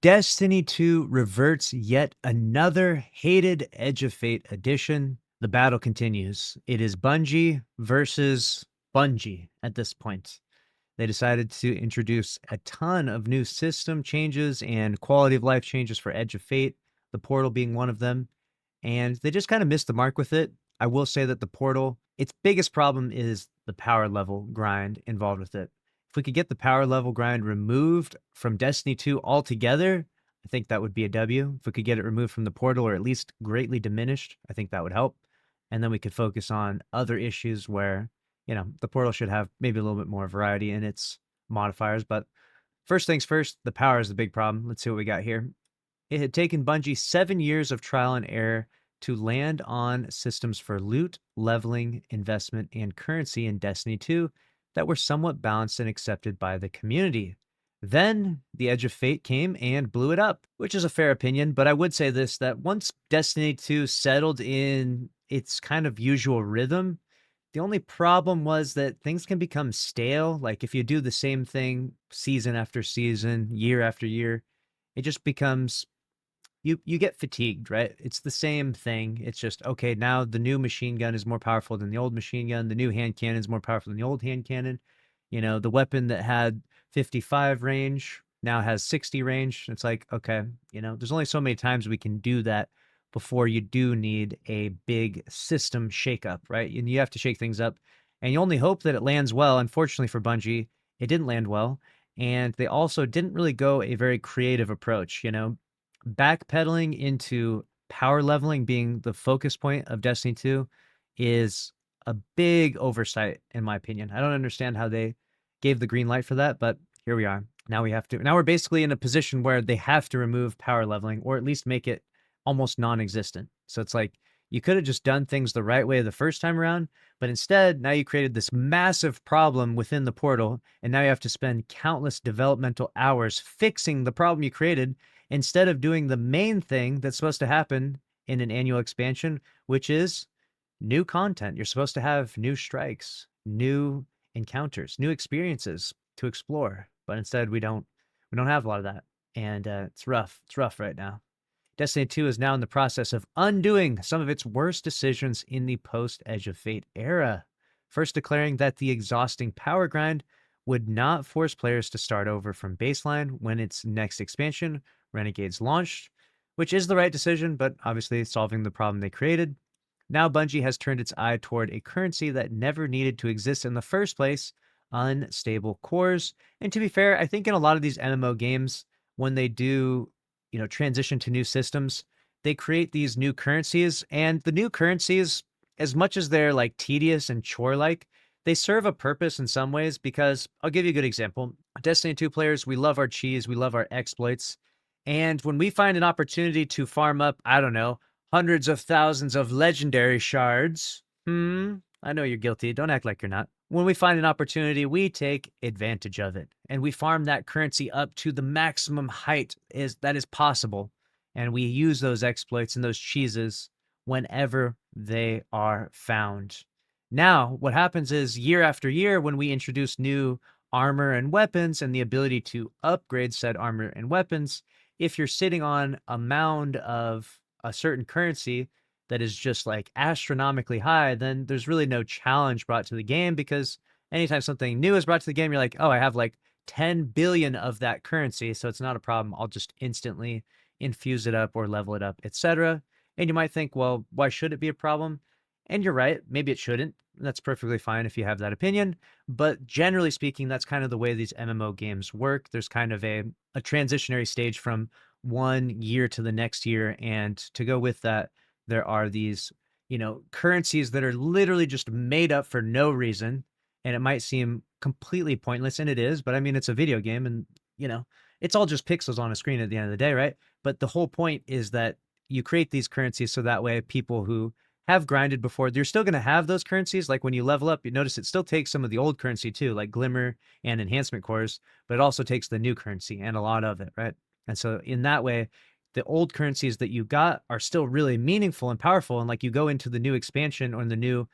Destiny 2 reverts yet another hated Edge of Fate edition. The battle continues. It is Bungie versus Bungie at this point. They decided to introduce a ton of new system changes and quality of life changes for Edge of Fate, the portal being one of them. And they just kind of missed the mark with it. I will say that the portal, its biggest problem is the power level grind involved with it. If we could get the power level grind removed from Destiny 2 altogether, I think that would be a W. If we could get it removed from the portal or at least greatly diminished, I think that would help. And then we could focus on other issues where, the portal should have maybe a little bit more variety in its modifiers. But first things first, the power is the big problem. Let's see what we got here. It had taken Bungie 7 years of trial and error to land on systems for loot, leveling, investment, and currency in Destiny 2 that were somewhat balanced and accepted by the community. Then the Edge of Fate came and blew it up, which is a fair opinion, but I would say this, that once Destiny 2 settled in its kind of usual rhythm, the only problem was that things can become stale. Like if you do the same thing season after season, year after year, it just becomes you get fatigued, right? It's the same thing. It's just, okay, now the new machine gun is more powerful than the old machine gun. The new hand cannon is more powerful than the old hand cannon. The weapon that had 55 range now has 60 range. It's like, okay, there's only so many times we can do that before you do need a big system shakeup, right? And you have to shake things up, and you only hope that it lands well. Unfortunately for Bungie, it didn't land well. And they also didn't really go a very creative approach, backpedaling into power leveling being the focus point of Destiny 2 is a big oversight, in my opinion. I don't understand how they gave the green light for that, but here we are. Now we're basically in a position where they have to remove power leveling or at least make it almost non existent. So it's like you could have just done things the right way the first time around, but instead, now you created this massive problem within the portal, and now you have to spend countless developmental hours fixing the problem you created instead of doing the main thing that's supposed to happen in an annual expansion, which is new content. You're supposed to have new strikes, new encounters, new experiences to explore, but instead we don't have a lot of that, and it's rough. It's rough right now. Destiny 2 is now in the process of undoing some of its worst decisions in the post Edge of Fate era. First, declaring that the exhausting power grind would not force players to start over from baseline when its next expansion, Renegades, launched, which is the right decision, but obviously solving the problem they created. Now, Bungie has turned its eye toward a currency that never needed to exist in the first place: unstable cores. And to be fair, I think in a lot of these MMO games, when they do transition to new systems, they create these new currencies, and the new currencies, as much as they're like tedious and chore like, they serve a purpose in some ways. Because I'll give you a good example. Destiny 2 players, we love our cheese, we love our exploits, and when we find an opportunity to farm up, I don't know, hundreds of thousands of legendary shards, I know you're guilty, don't act like you're not. When we find an opportunity, we take advantage of it, and we farm that currency up to the maximum height that is possible, and we use those exploits and those cheeses whenever they are found. Now, what happens is year after year, when we introduce new armor and weapons and the ability to upgrade said armor and weapons, if you're sitting on a mound of a certain currency that is just like astronomically high, then there's really no challenge brought to the game, because anytime something new is brought to the game, you're like, oh, I have like 10 billion of that currency, so it's not a problem. I'll just instantly infuse it up or level it up, etc. And you might think, well, why should it be a problem? And you're right, maybe it shouldn't. That's perfectly fine if you have that opinion. But generally speaking, that's kind of the way these MMO games work. There's kind of a transitionary stage from one year to the next year. And to go with that, there are these, currencies that are literally just made up for no reason. And it might seem completely pointless, and it is, but I mean, it's a video game, and, it's all just pixels on a screen at the end of the day, right? But the whole point is that you create these currencies so that way people who have grinded before, you're still going to have those currencies. Like when you level up, you notice it still takes some of the old currency too, like glimmer and enhancement cores, but it also takes the new currency and a lot of it, right? And so in that way, the old currencies that you got are still really meaningful and powerful. And like you go into the new expansion or in the new,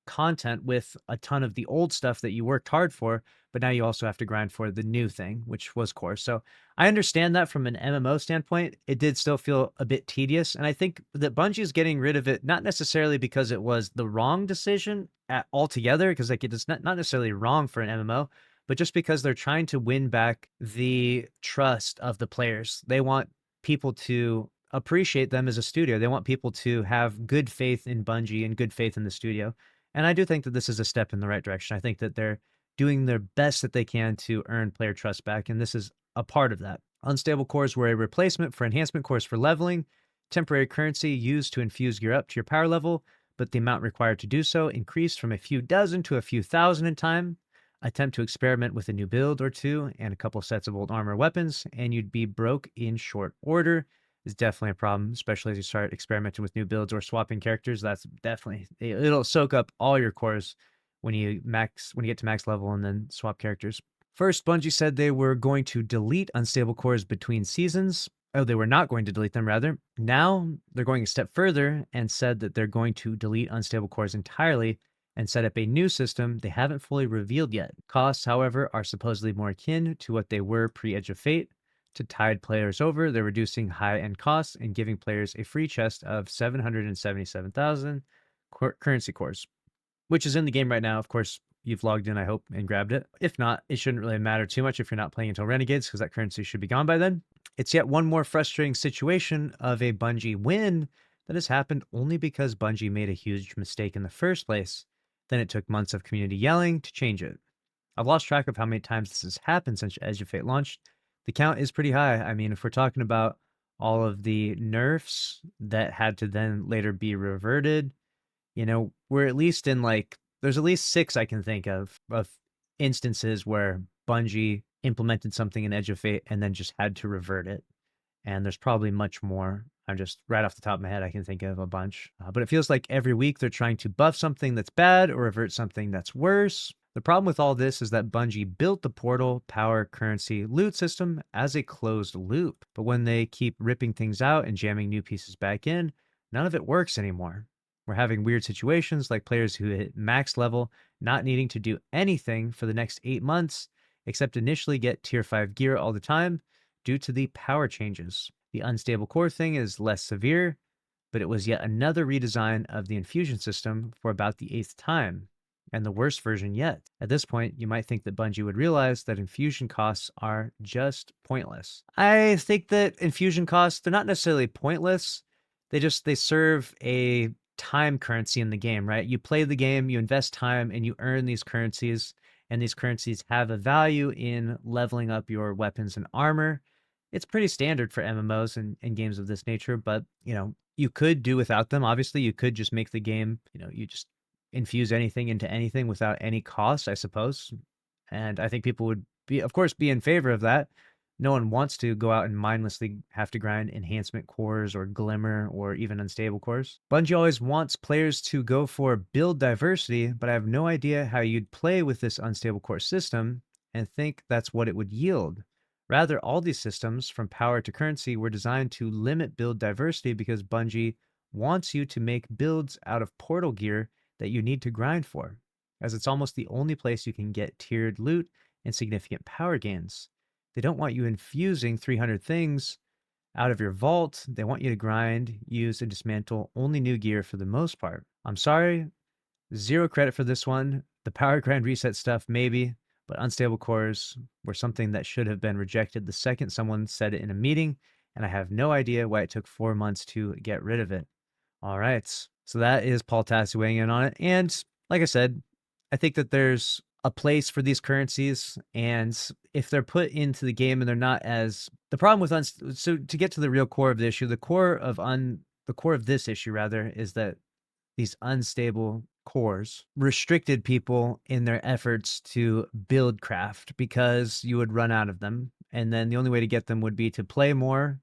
content with a ton of the old stuff that you worked hard for, but now you also have to grind for the new thing, which was core. So I understand that from an MMO standpoint. It did still feel a bit tedious. And I think that Bungie is getting rid of it, not necessarily because it was the wrong decision altogether, because like it is not necessarily wrong for an MMO, but just because they're trying to win back the trust of the players. They want people to appreciate them as a studio. They want people to have good faith in Bungie and good faith in the studio. And I do think that this is a step in the right direction. I think that they're doing their best that they can to earn player trust back, and this is a part of that. Unstable cores were a replacement for enhancement cores for leveling, temporary currency used to infuse gear up to your power level, but the amount required to do so increased from a few dozen to a few thousand in time. Attempt to experiment with a new build or two and a couple sets of old armor weapons, and you'd be broke in short order. Is definitely a problem, especially as you start experimenting with new builds or swapping characters. That's definitely it'll soak up all your cores when you get to max level and then swap characters. First, Bungie said they were going to delete unstable cores between seasons. Oh, they were not going to delete them, rather. Now they're going a step further and said that they're going to delete unstable cores entirely and set up a new system they haven't fully revealed yet. Costs, however, are supposedly more akin to what they were pre-Edge of Fate. To tide players over, they're reducing high-end costs and giving players a free chest of 777,000 currency cores, which is in the game right now. Of course, you've logged in, I hope, and grabbed it. If not, it shouldn't really matter too much if you're not playing until Renegades, because that currency should be gone by then. It's yet one more frustrating situation of a Bungie win that has happened only because Bungie made a huge mistake in the first place. Then it took months of community yelling to change it. I've lost track of how many times this has happened since Edge of Fate launched. The count is pretty high. I mean, if we're talking about all of the nerfs that had to then later be reverted, we're at least in there's at least 6 I can think of instances where Bungie implemented something in Edge of Fate and then just had to revert it. And there's probably much more. I'm just right off the top of my head, I can think of a bunch. But it feels like every week they're trying to buff something that's bad or revert something that's worse. The problem with all this is that Bungie built the portal, power, currency, loot system as a closed loop. But when they keep ripping things out and jamming new pieces back in, none of it works anymore. We're having weird situations like players who hit max level not needing to do anything for the next 8 months, except initially get tier 5 gear all the time due to the power changes. The unstable core thing is less severe, but it was yet another redesign of the infusion system for about the 8th time, and the worst version yet. At this point, you might think that Bungie would realize that infusion costs are just pointless. I think that infusion costs, they're not necessarily pointless. They serve a time currency in the game, right? You play the game, you invest time, and you earn these currencies, and these currencies have a value in leveling up your weapons and armor. It's pretty standard for MMOs and games of this nature, but you could do without them. Obviously, you could just make the game, you just infuse anything into anything without any cost, I suppose. And I think people would of course, be in favor of that. No one wants to go out and mindlessly have to grind enhancement cores or glimmer or even unstable cores. Bungie always wants players to go for build diversity, but I have no idea how you'd play with this unstable core system and think that's what it would yield. Rather, all these systems, from power to currency, were designed to limit build diversity because Bungie wants you to make builds out of portal gear that you need to grind for, as it's almost the only place you can get tiered loot and significant power gains. They don't want you infusing 300 things out of your vault. They want you to grind, use, and dismantle only new gear for the most part. I'm sorry, 0 credit for this one. The power grind reset stuff, maybe, but unstable cores were something that should have been rejected the second someone said it in a meeting, and I have no idea why it took 4 months to get rid of it. All right, so that is Paul Tassi weighing in on it. And like I said, I think that there's a place for these currencies, and if they're put into the game and they're not as the problem with so to get to the real core of the issue, the core of this issue rather is that these unstable cores restricted people in their efforts to build craft because you would run out of them, and then the only way to get them would be to play more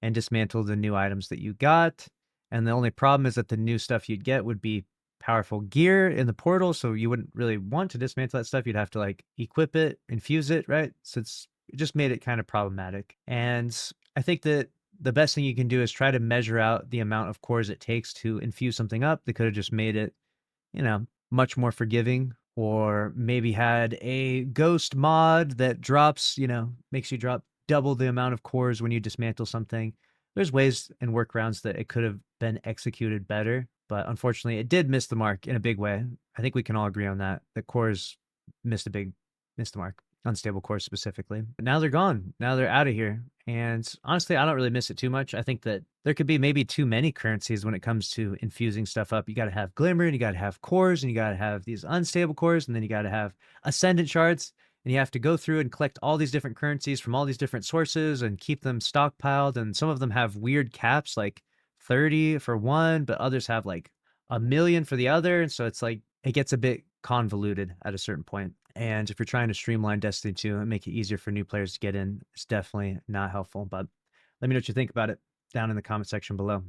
and dismantle the new items that you got. And the only problem is that the new stuff you'd get would be powerful gear in the portal, so you wouldn't really want to dismantle that stuff. You'd have to equip it, infuse it, right? So it just made it kind of problematic. And I think that the best thing you can do is try to measure out the amount of cores it takes to infuse something up. They could have just made it, much more forgiving, or maybe had a ghost mod that drops, makes you drop double the amount of cores when you dismantle something. There's ways and workarounds that it could have been executed better, but unfortunately, it did miss the mark in a big way. I think we can all agree on that. The cores missed the mark. Unstable cores specifically. But now they're gone. Now they're out of here. And honestly, I don't really miss it too much. I think that there could be maybe too many currencies when it comes to infusing stuff up. You got to have glimmer, and you got to have cores, and you got to have these unstable cores, and then you got to have ascendant shards, and you have to go through and collect all these different currencies from all these different sources and keep them stockpiled. And some of them have weird caps, like 30 for one, but others have like a million for the other. And so it's like it gets a bit convoluted at a certain point. And if you're trying to streamline Destiny 2 and make it easier for new players to get in, it's definitely not helpful. But let me know what you think about it down in the comment section below.